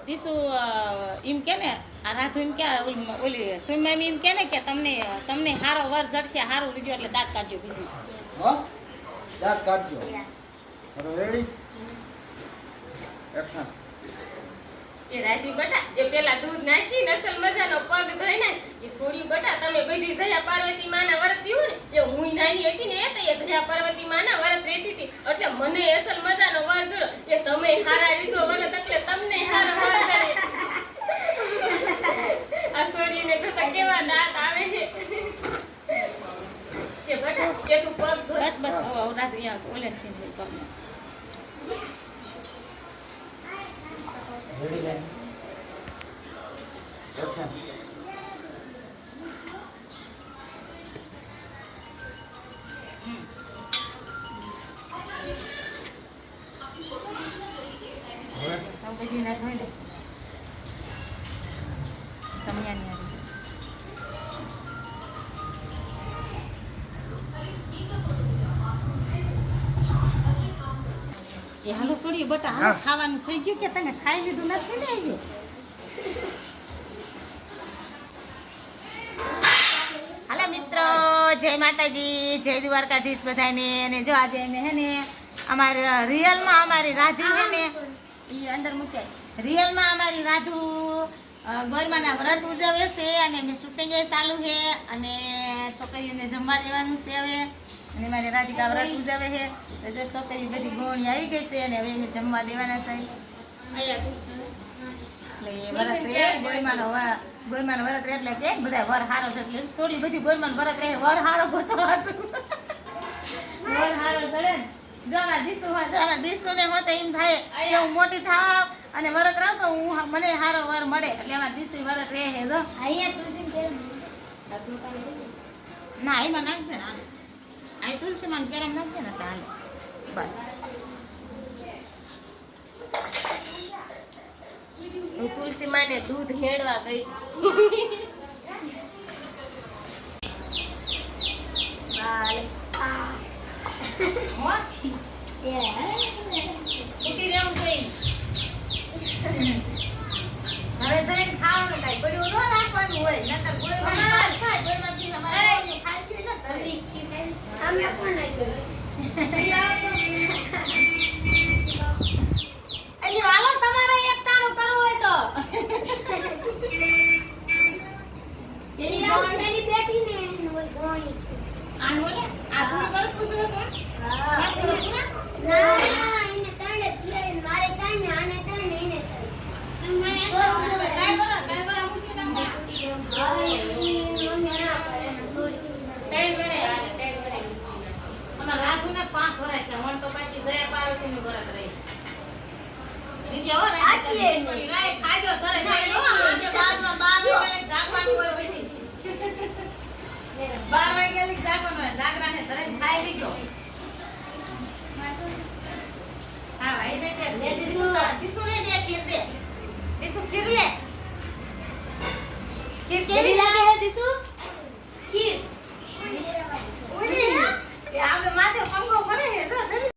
દીસુ એમ કે ને આ રાધુ એમ કે ઓલી સુમામી એમ કે ને કે તમને હારો વર જડશે હારું લીધો એટલે દાંત કાઢજો બીજું હો દાંત કાઢજો રેડી એક્શન એ રાજી બટા એ પેલા દૂધ નાખી નસલ મજાનો પગ ધોઈને એ સોડી બટા તમે બધી જયા પાર્વતી માના વ્રત થયું ને એ હું નાની હતી ને એ જયા પાર્વતી માના વ્રત રહેતી હતી એટલે મને અસલ મજાનો વર જોડો એ તમે હારા લીધો વ્રત એટલે તમને હારો વર જડે આ સોડીને જોતા કેવા દાંત આવે છે કે બટા એ તું પગ ધો બસ બસ હવે રાધુ અહીંયા ઓલે છે પગમાં રેડી લાઈન એક્શન બધી ના ધોઈ દે તમિયાની એ હાલો છોડી બટા હાલો ખાવાનું થઈ ગયું કે તને ખાઈ લીધું નથી ને આવ્યું હાલો મિત્રો જય માતાજી જય દ્વારકાધીશ બધાને અને જો આજે અમે હે ને અમારે રિયલમાં અમારી રાધુ હે ને એ અંદર મૂકે રિયલમાં અમારી રાધુ ગોરમાના વ્રત ઉજવે છે અને અમે શૂટિંગ ચાલુ છે અને છોકરીઓને જમવા દેવાનું છે હવે અને મારી રાધિકા વ્રત ઉજવે છે એટલે છોકરી બધી ગોળી આવી ગઈ છે અને હવે અમે જમવા દેવાના છે એટલે વ્રત રહે ગોરમાનો વ્રત રહે એટલે કે બધા વર હારો છે એટલે થોડી બધી ગોરમાનો વ્રત રહે વર હારો ગોતો વર હારો ચડે જવા દીસુ ને હોતે એમ થાય કે હું મોટી થાવ અને વરત રહું તો હું મને હારો વર મળે એટલે એમાં દીસુ વરત રહે છે જો અહીંયા તુલસી કેમ ના એમાં નાખ દે ને આ તુલસી માં કેરમ નાખ દે ને ચાલે બસ હું તુલસી માને દૂધ હેડવા ગઈ બાય ઉઠી જાઉં કઈ હવે જઈને ખાવાનું કાંઈ પડ્યું ન રાખવાનું હોય નકર ગોળમાં ખાય ગોળમાંથી તમારે ખાઈ ગયું ને તરી અમે પણ એટલે હાલો તમારે એક ટાણું કરવું હોય તો તેની આવડેલી બેઠી ને ઓય ગોણી આ બોલે આ તું કરશું તો ના એને તાણે જ મારે તાણે આને તાણે એને બાર વાગે જાગવાનું જાગરા ને ખાઈ લીજો